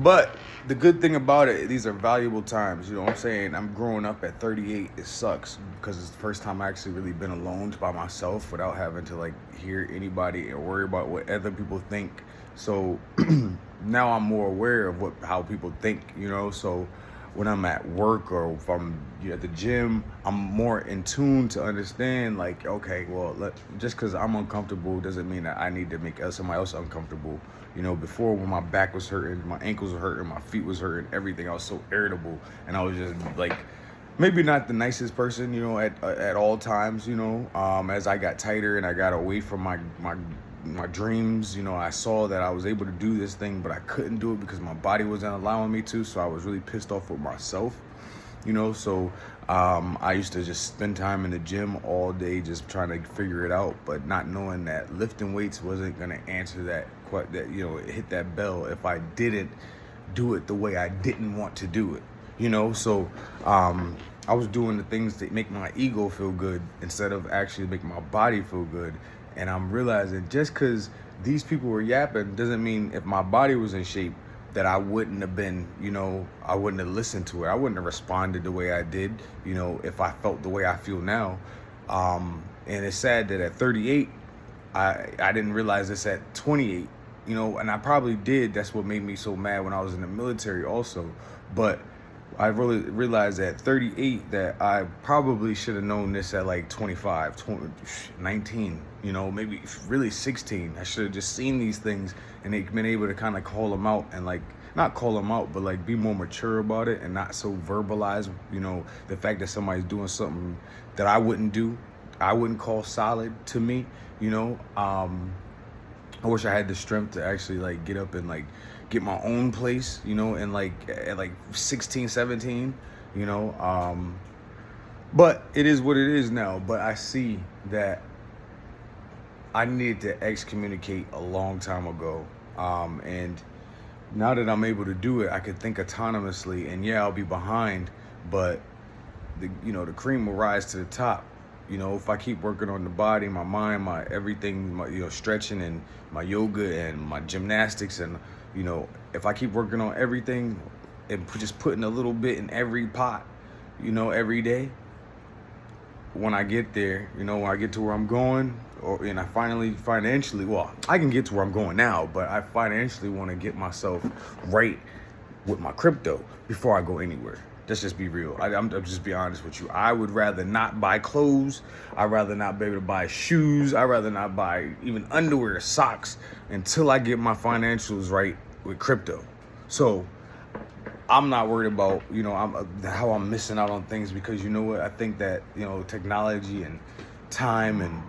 But the good thing about it, these are valuable times. You know what I'm saying? I'm growing up at 38. It sucks because it's the first time I actually really been alone by myself without having to like hear anybody or worry about what other people think. So now I'm more aware of how people think. So when I'm at work or if I'm at the gym, I'm more in tune to understand like, okay, well, just because I'm uncomfortable doesn't mean that I need to make somebody else uncomfortable. Before when my back was hurting, my ankles were hurting, my feet was hurting, everything, I was so irritable, and I was just like, maybe not the nicest person, at all times. As I got tighter and I got away from my dreams, I saw that I was able to do this thing, but I couldn't do it because my body wasn't allowing me to. So I was really pissed off with myself. So I used to just spend time in the gym all day just trying to figure it out, but not knowing that lifting weights wasn't going to answer hit that bell if I didn't do it the way I didn't want to do it. So I was doing the things that make my ego feel good instead of actually making my body feel good. And I'm realizing just because these people were yapping doesn't mean if my body was in shape that I wouldn't have been, I wouldn't have listened to it. I wouldn't have responded the way I did, if I felt the way I feel now. And it's sad that at 38, I didn't realize this at 28, and I probably did. That's what made me so mad when I was in the military also. But I really realized at 38 that I probably should have known this at like 25, 20, 19, maybe really 16. I should have just seen these things and been able to kind of call them out and like, not call them out, but like be more mature about it and not so verbalize, the fact that somebody's doing something that I wouldn't do, I wouldn't call solid to me, I wish I had the strength to actually like get up and like get my own place, and like at like 16, 17, but it is what it is now. But I see that I needed to excommunicate a long time ago. And now that I'm able to do it, I can think autonomously, and yeah, I'll be behind, but the cream will rise to the top. If I keep working on the body, my mind, my everything, my, stretching and my yoga and my gymnastics, and, if I keep working on everything and just putting a little bit in every pot, every day, when I get there, when I get to where I'm going, and I financially, well, I can get to where I'm going now, but I financially want to get myself right with my crypto before I go anywhere. Let's just be real. I'm just be honest with you. I would rather not buy clothes. I'd rather not be able to buy shoes. I'd rather not buy even underwear, socks, until I get my financials right with crypto. So I'm not worried about, how I'm missing out on things, because you know what? I think that, technology and time and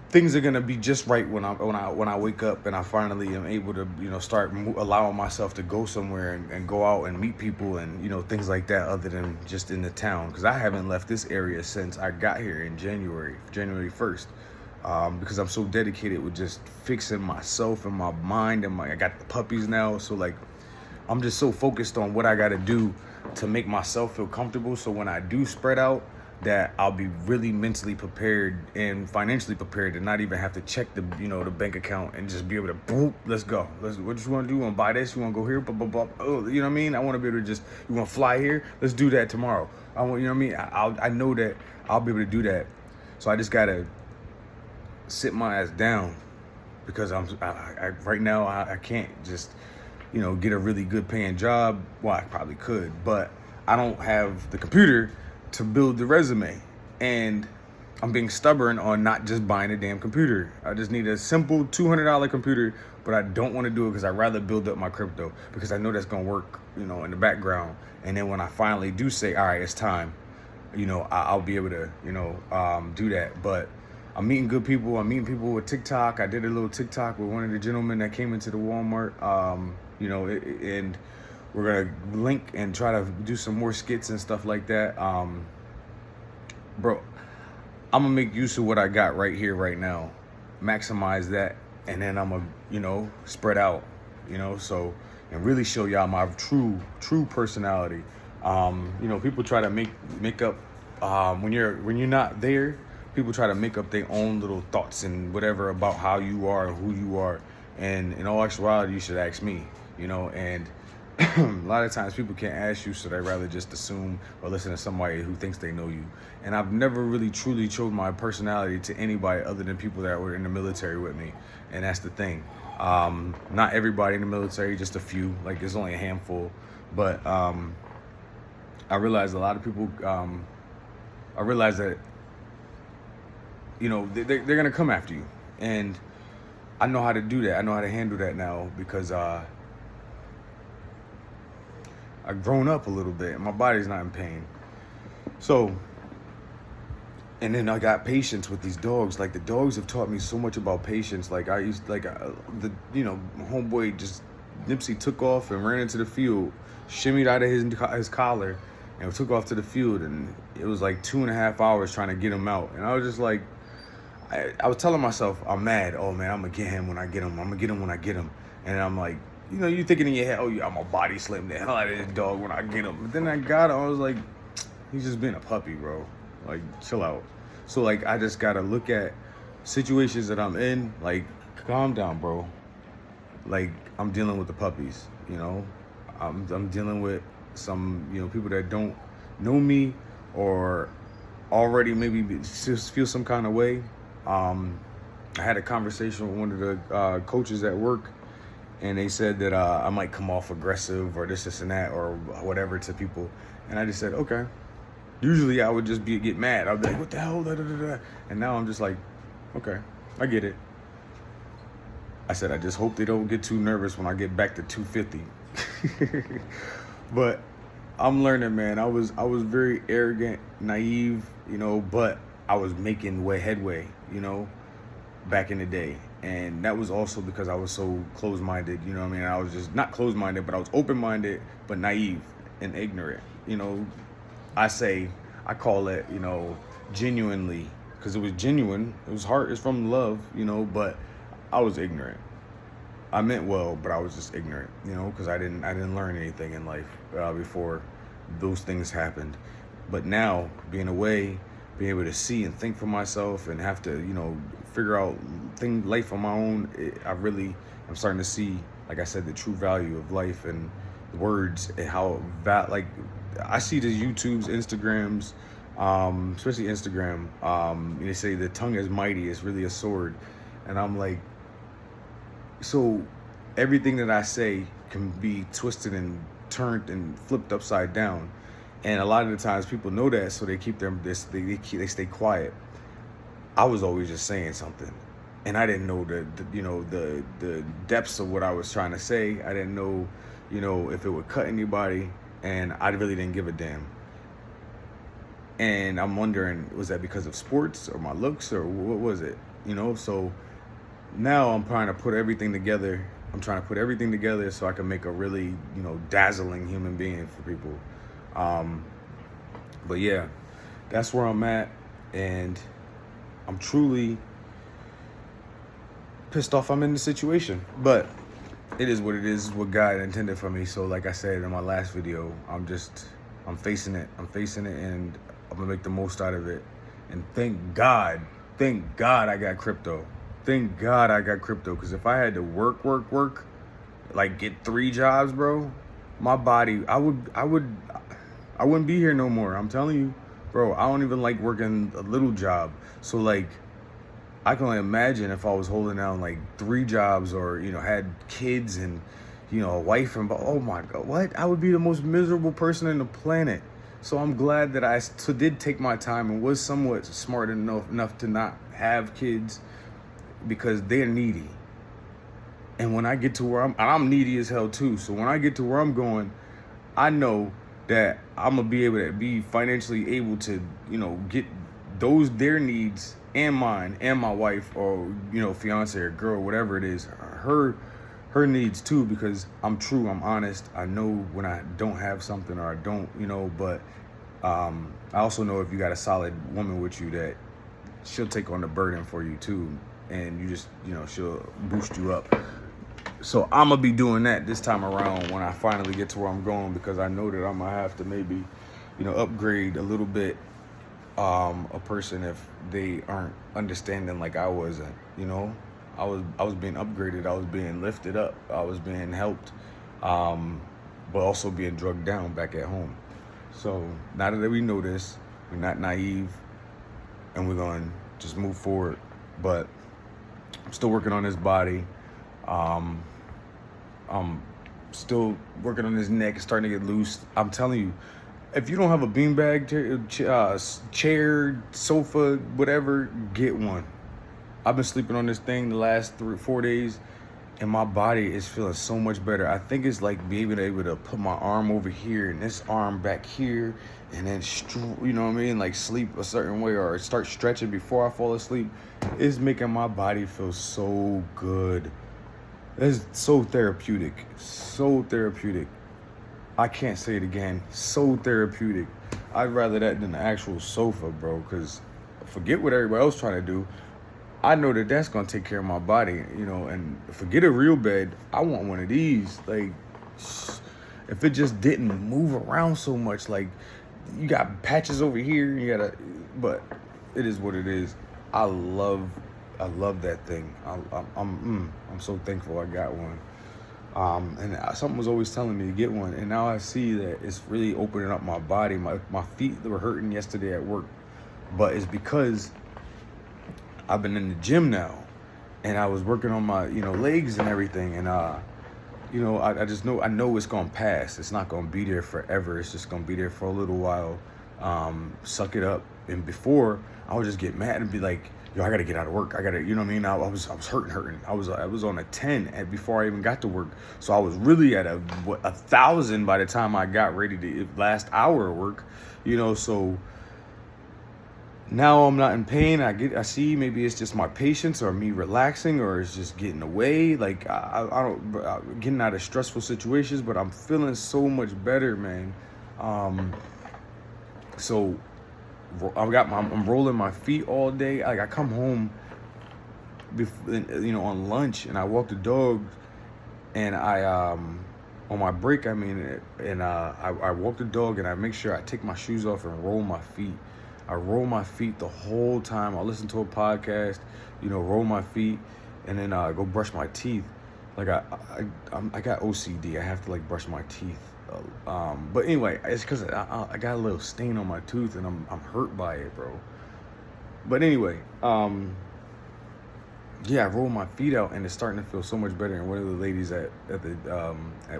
things are gonna be just right when I wake up and I finally am able to start allowing myself to go somewhere and go out and meet people and things like that, other than just in the town, because I haven't left this area since I got here in January 1st, because I'm so dedicated with just fixing myself and my mind, and I got the puppies now, so like I'm just so focused on what I got to do to make myself feel comfortable, so when I do spread out, that I'll be really mentally prepared and financially prepared to not even have to check the the bank account and just be able to boom, let's go. What you want to do? You want to buy this? You want to go here? Blah, blah, blah. Oh, you know what I mean? I want to be able to just, you want to fly here? Let's do that tomorrow. I want, you know what I mean? I know that I'll be able to do that. So I just got to sit my ass down, because I right now I can't just, get a really good paying job. Well, I probably could, but I don't have the computer to build the resume, and I'm being stubborn on not just buying a damn computer. I just need a simple $200 computer, but I don't want to do it because I'd rather build up my crypto, because I know that's gonna work, in the background. And then when I finally do say, all right, it's time, I'll be able to, do that. But I'm meeting good people. I'm meeting people with TikTok. I did a little TikTok with one of the gentlemen that came into the Walmart, and we're gonna link and try to do some more skits and stuff like that. Bro, I'm gonna make use of what I got right here, right now, maximize that, and then I'm gonna, spread out, so, and really show y'all my true personality. People try to make up, when you're not there, people try to make up their own little thoughts and whatever about how you are and who you are. And in all actuality, you should ask me. you know, and a lot of times people can't ask you, so they rather just assume or listen to somebody who thinks they know you. And I've never really truly showed my personality to anybody other than people that were in the military with me, and that's the thing. Not everybody in the military, just a few. Like there's only a handful, but I realized a lot of people. I realized that they're gonna come after you, and I know how to do that. I know how to handle that now because I've grown up a little bit and my body's not in pain. So, and then I got patience with these dogs. Like the dogs have taught me so much about patience. Like I used, like homeboy just Nipsey took off and ran into the field, shimmied out of his collar, and took off to the field. And it was like 2.5 hours trying to get him out. And I was just like, I was telling myself, I'm mad. Oh man, I'm gonna get him when I get him. I'm gonna get him when I get him. And I'm like, you thinking in your head, oh yeah, I'm gonna body slam the hell out of this dog when I get him. But then I got him. I was like, he's just being a puppy, bro. Like, chill out. So like, I just gotta look at situations that I'm in. Like, calm down, bro. Like, I'm dealing with the puppies. I'm dealing with some people that don't know me or already maybe just feel some kind of way. I had a conversation with one of the coaches at work, and they said that I might come off aggressive or this and that or whatever to people, and I just said, okay. Usually I would just get mad. I'd be like, what the hell? Da, da, da, da. And now I'm just like, okay, I get it. I said, I just hope they don't get too nervous when I get back to 250. But I'm learning, man. I was very arrogant, naive, but I was making headway, back in the day. And that was also because I was so closed-minded, I was just not closed-minded, but I was open-minded, but naive and ignorant. I call it, genuinely, because it was genuine. It was heart, it's from love, but I was ignorant. I meant well, but I was just ignorant, because I didn't learn anything in life before those things happened. But now, being away, being able to see and think for myself and have to, figure out life on my own, I'm starting to see, like I said, the true value of life and words and how I see the YouTubes, Instagrams, especially Instagram. They say the tongue is mighty, it's really a sword. And I'm like, so everything that I say can be twisted and turned and flipped upside down. And a lot of the times people know that, so they keep they stay quiet. I was always just saying something, and I didn't know the depths of what I was trying to say. I didn't know, if it would cut anybody, and I really didn't give a damn. And I'm wondering, was that because of sports or my looks or what was it? So now I'm trying to put everything together. I'm trying to put everything together so I can make a really, dazzling human being for people. But yeah, that's where I'm at, and I'm truly pissed off I'm in the situation. But it is what it is, what God intended for me. So like I said in my last video, I'm facing it. And I'm gonna make the most out of it. And thank God I got crypto. Thank God I got crypto, because if I had to work, like get 3 jobs, bro, my body, I wouldn't be here no more. I'm telling you, bro, I don't even like working a little job. So like, I can only imagine if I was holding down like 3 jobs or, had kids and, a wife and, oh my God, what? I would be the most miserable person on the planet. So I'm glad that I did take my time and was somewhat smart enough to not have kids, because they're needy. And when I get to where I'm needy as hell too. So when I get to where I'm going, I know that I'm gonna be able to be financially able to, get their needs and mine and my wife or, fiance or girl, whatever it is, her needs too, because I'm true, I'm honest. I know when I don't have something or I don't, but I also know if you got a solid woman with you, that she'll take on the burden for you too. And you just, she'll boost you up. So I'm gonna be doing that this time around when I finally get to where I'm going, because I know that I'm gonna have to maybe, upgrade a little bit a person if they aren't understanding like I wasn't. I was being upgraded, I was being lifted up, I was being helped, but also being drugged down back at home. So now that we know this, we're not naive, and we're going to just move forward. But I'm still working on his body. Um, I'm still working on his neck. It's starting to get loose. I'm telling you, if you don't have a beanbag chair, sofa, whatever, get one. I've been sleeping on this thing the last 3 or 4 days, and my body is feeling so much better. I think it's like being able to put my arm over here and this arm back here, and then you know what I mean, like sleep a certain way or start stretching before I fall asleep. It's making my body feel so good. It's so therapeutic, so therapeutic. I can't say it again. So therapeutic. I'd rather that than the actual sofa, bro. Cause forget what everybody else trying to do. I know that that's gonna take care of my body, you know. And forget a real bed. I want one of these. Like, if it just didn't move around so much, like you got patches over here, you gotta. But it is what it is. I love that thing. I'm so thankful I got one. And something was always telling me to get one, and now I see that it's really opening up my body. My feet were hurting yesterday at work, but it's because I've been in the gym now, and I was working on my legs and everything, and I just know it's gonna pass. It's not gonna be there forever. It's just gonna be there for a little while. Suck it up. And before, I would just get mad and be like, yo, I gotta get out of work. I gotta, you know what I mean? I was hurting. I was on a 10 before I even got to work. So I was really at a 1,000 by the time I got ready to last hour of work, so now I'm not in pain. I see maybe it's just my patience or me relaxing, or it's just getting away. Like I don't getting out of stressful situations, but I'm feeling so much better, man. So I'm rolling my feet all day. Like I come home, on lunch, and I walk the dog, and I on my break, I walk the dog, and I make sure I take my shoes off and roll my feet. I roll my feet the whole time. I listen to a podcast, roll my feet, and then go brush my teeth. Like I got OCD. I have to like brush my teeth. But anyway, it's because I got a little stain on my tooth, and I'm hurt by it, bro. But anyway, yeah, I rolled my feet out, and it's starting to feel so much better. And one of the ladies at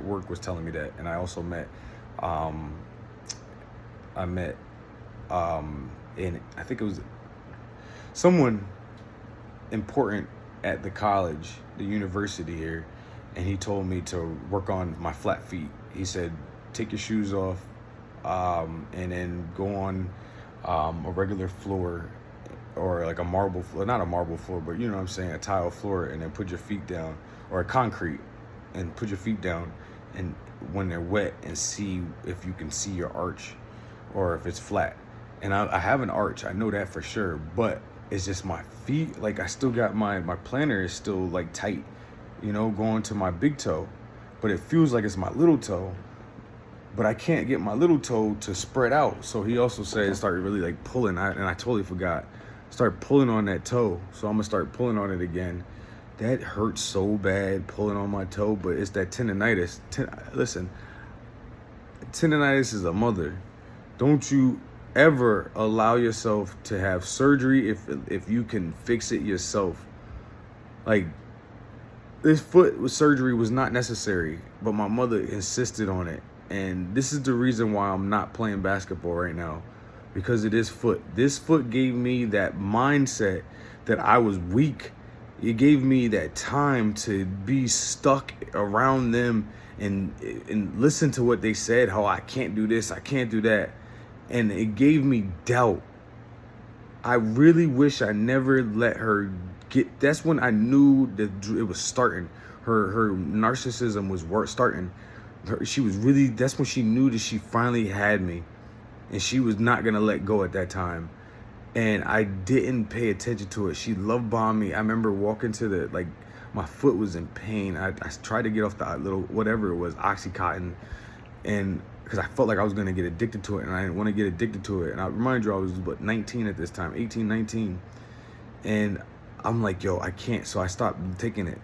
work was telling me that, and I also met, and I think it was someone important at the college, the university here, and he told me to work on my flat feet. He said, take your shoes off, and then go on a regular floor, or like a marble floor, not a marble floor, but you know what I'm saying, a tile floor, and then put your feet down, or a concrete, and put your feet down, and when they're wet, and see if you can see your arch, or if it's flat. And I have an arch, I know that for sure, but it's just my feet, like I still got my plantar is still like tight, going to my big toe, but it feels like it's my little toe, but I can't get my little toe to spread out. So he also said start really like pulling, and I totally forgot. Start pulling on that toe. So I'm gonna start pulling on it again. That hurts so bad, pulling on my toe, but it's that tendonitis. Listen, tendonitis is a mother. Don't you ever allow yourself to have surgery if you can fix it yourself. Like, this foot surgery was not necessary, but my mother insisted on it. And this is the reason why I'm not playing basketball right now, because of this foot. This foot gave me that mindset that I was weak. It gave me that time to be stuck around them and listen to what they said, how I can't do this, I can't do that. And it gave me doubt. I really wish I never let her get. That's when I knew that it was starting. Her narcissism was starting. She was really. That's when she knew that she finally had me, and she was not gonna let go at that time. And I didn't pay attention to it. She love bombed me. I remember walking to my foot was in pain. I tried to get off the little whatever it was, Oxycontin, and because I felt like I was going to get addicted to it, and I didn't want to get addicted to it. And I remind you, I was 19 at this time, 18, 19. And I'm like, yo, I can't. So I stopped taking it.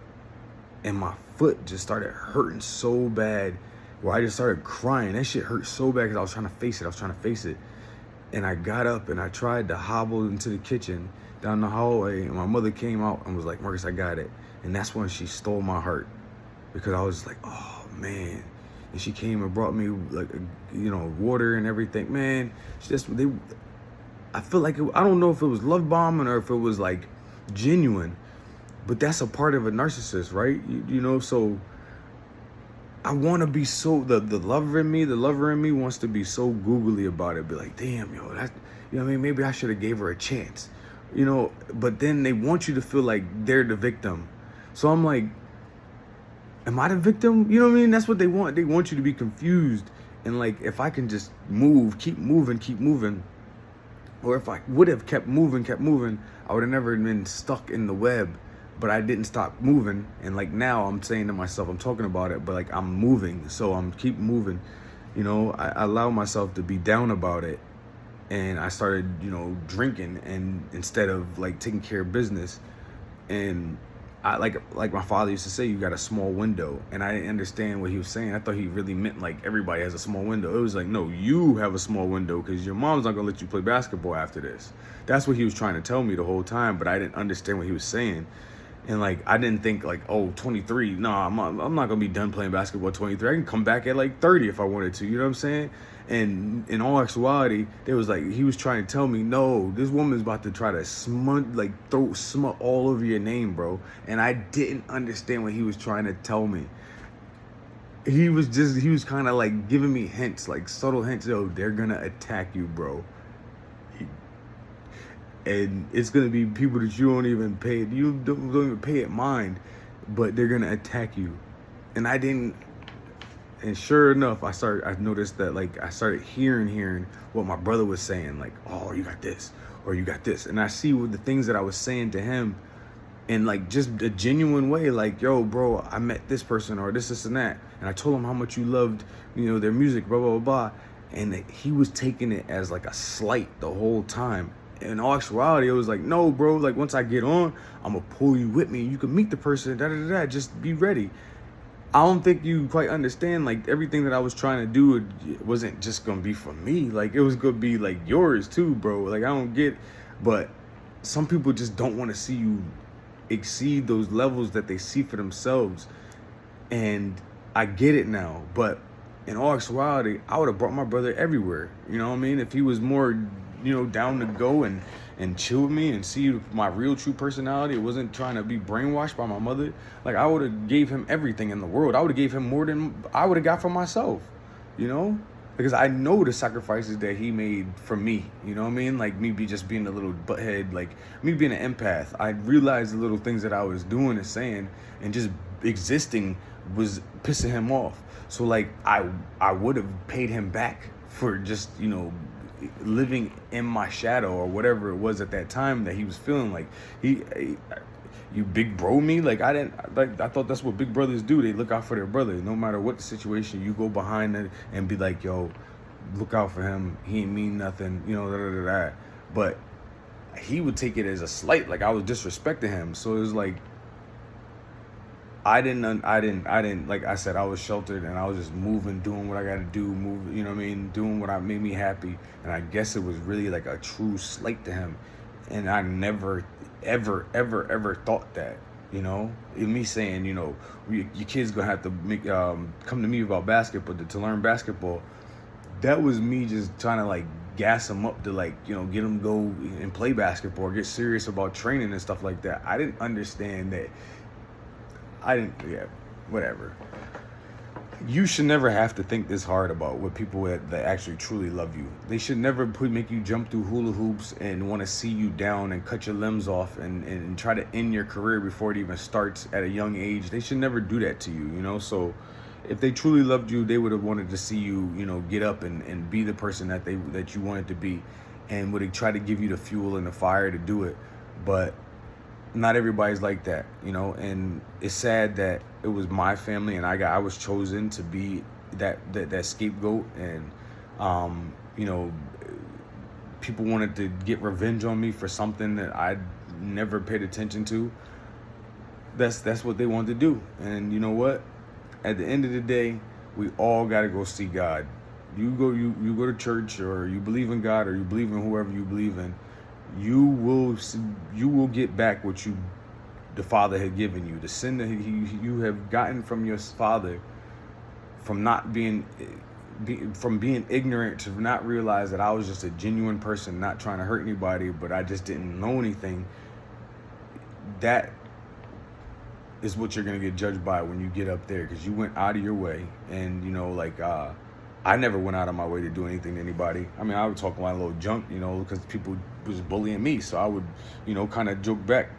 and my foot just started hurting so bad where I just started crying. That shit hurt so bad because I was trying to face it. And I got up and I tried to hobble into the kitchen down the hallway, and my mother came out and was like, Marcus, I got it. And that's when she stole my heart, because I was like, oh man. And she came and brought me like, water and everything. Man, I feel like, I don't know if it was love bombing or if it was like genuine, but that's a part of a narcissist, right? So I want to be so, the lover in me wants to be so googly about it. Be like, damn, yo, that, maybe I should have gave her a chance, but then they want you to feel like they're the victim. So I'm like, am I the victim? You know what I mean? That's what they want. They want you to be confused. And like, if I can just keep moving, or if I would have kept moving, I would have never been stuck in the web. But I didn't stop moving. And like now I'm saying to myself, I'm talking about it, but like I'm moving. So I'm keep moving. I allow myself to be down about it. And I started, drinking, and instead of like taking care of business. And I like my father used to say, you got a small window. And I didn't understand what he was saying. I thought he really meant like everybody has a small window. It was like, no, you have a small window because your mom's not gonna let you play basketball after this. That's what he was trying to tell me the whole time, but I didn't understand what he was saying. And like, I didn't think like, oh, 23, no, I'm not gonna be done playing basketball at 23. I can come back at like 30 if I wanted to, you know what I'm saying? And in all actuality, he was trying to tell me, no, this woman's about to try to throw smut all over your name, bro. And I didn't understand what he was trying to tell me. He was kind of like giving me hints, like subtle hints, yo, they're gonna attack you, bro. And it's gonna be people that you don't even pay it mind, but they're gonna attack you. And I didn't. And sure enough, I noticed that like I started hearing what my brother was saying, like, oh, you got this, or you got this. And I see what the things that I was saying to him in like just a genuine way, like, yo, bro, I met this person, or this and that. And I told him how much you loved, their music, blah, blah, blah, blah. And he was taking it as like a slight the whole time. In all actuality, it was like, no, bro, like once I get on, I'm gonna pull you with me. You can meet the person, just be ready. I don't think you quite understand, like everything that I was trying to do, it wasn't just gonna be for me. Like it was gonna be like yours too, bro. Like I don't get, but some people just don't want to see you exceed those levels that they see for themselves. And I get it now, but in all actuality, I would have brought my brother everywhere. You know what I mean? If he was more, down to go and chill with me and see my real true personality, it wasn't trying to be brainwashed by my mother. Like I would have gave him everything in the world. I would have gave him more than I would have got for myself, because I know the sacrifices that he made for me. You know what I mean? Like me just being a little butthead, like me being an empath. I realized the little things that I was doing and saying and just existing was pissing him off. So like I would have paid him back for just, living in my shadow or whatever it was at that time that he was feeling like you big bro me. Like I thought that's what big brothers do. They look out for their brother. No matter what the situation, you go behind it and be like, yo, look out for him. He ain't mean nothing, But he would take it as a slight, like I was disrespecting him. So it was like, I didn't, like I said, I was sheltered and I was just moving, doing what I got to do, doing what made me happy. And I guess it was really like a true slight to him. And I never, ever thought that, in me saying, your kid's gonna have to come to me about basketball, to learn basketball. That was me just trying to like gas him up to like, get him go and play basketball, get serious about training and stuff like that. I didn't understand that. Whatever. You should never have to think this hard about what people that actually truly love you. They should never make you jump through hula hoops and want to see you down and cut your limbs off and try to end your career before it even starts at a young age. They should never do that to you, So if they truly loved you, they would have wanted to see you, get up and be the person that you wanted to be, and would have tried to give you the fuel and the fire to do it. But not everybody's like that, and it's sad that it was my family and I was chosen to be that scapegoat, and people wanted to get revenge on me for something that I never paid attention to. that's what they want to do. And you know what? At the end of the day, we all got to go see God. You go to church, or you believe in God, or you believe in whoever you believe in. You will get back what you the Father had given you. The sin that you have gotten from your father, from not from being ignorant, to not realize that I was just a genuine person, not trying to hurt anybody, but I just didn't know anything. That is what you're gonna get judged by when you get up there, because you went out of your way. And I never went out of my way to do anything to anybody. I mean, I would talk a lot of little junk, because people was bullying me, so I would, kind of joke back,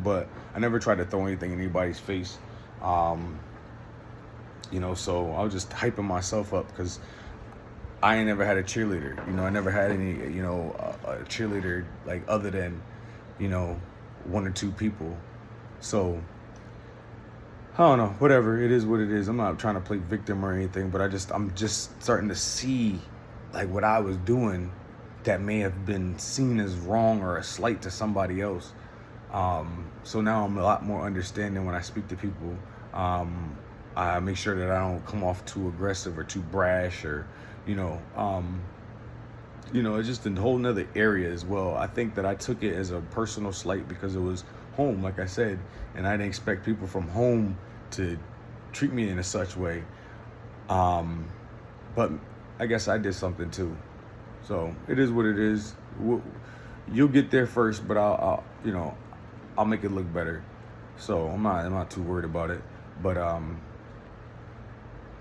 but I never tried to throw anything in anybody's face. So I was just hyping myself up, because I ain't never had a cheerleader. I never had any, a cheerleader, like, other than, one or two people. So I don't know, whatever, it is what it is. I'm not trying to play victim or anything, but I'm just starting to see, like, what I was doing that may have been seen as wrong or a slight to somebody else. So now I'm a lot more understanding when I speak to people. I make sure that I don't come off too aggressive or too brash, or, it's just a whole nother area as well. I think that I took it as a personal slight because it was home, like I said, and I didn't expect people from home to treat me in a such way. But I guess I did something too. So it is what it is. You'll get there first, but I'll make it look better. So I'm not too worried about it. But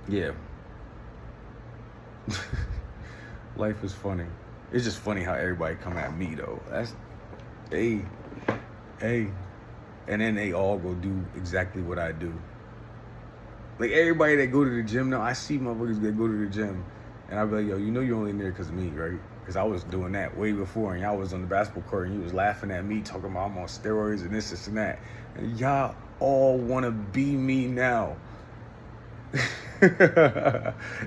yeah. Life is funny. It's just funny how everybody come at me though. That's hey. And then they all go do exactly what I do. Like, everybody that go to the gym now, I see motherfuckers that go to the gym, and I be like, yo, you're only in there because of me, right? Because I was doing that way before, and y'all was on the basketball court, and you was laughing at me, talking about I'm on steroids and this and that. And y'all all want to be me now.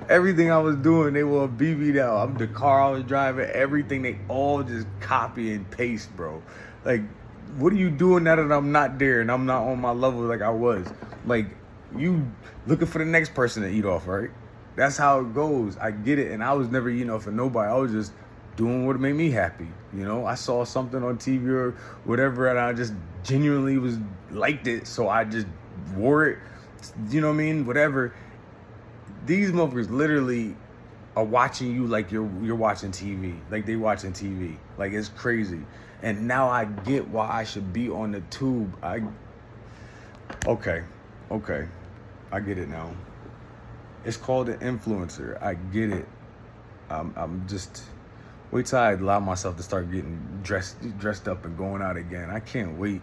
Everything I was doing, they want to be me now. I'm the car I was driving, everything, they all just copy and paste, bro. Like, what are you doing now that I'm not there and I'm not on my level like I was? Like, you looking for the next person to eat off, right? That's how it goes. I get it. And I was never eating off of nobody. I was just doing what made me happy. I saw something on TV or whatever, and I just genuinely liked it. So I just wore it. You know what I mean? Whatever. These motherfuckers literally are watching you like you're watching TV. Like, they watching TV. Like, it's crazy. And now I get why I should be on the tube. Okay. I get it now. It's called an influencer. I get it. I'm just wait till I allow myself to start getting dressed up and going out again. I can't wait.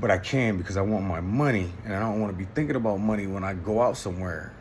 But I can, because I want my money, and I don't want to be thinking about money when I go out somewhere.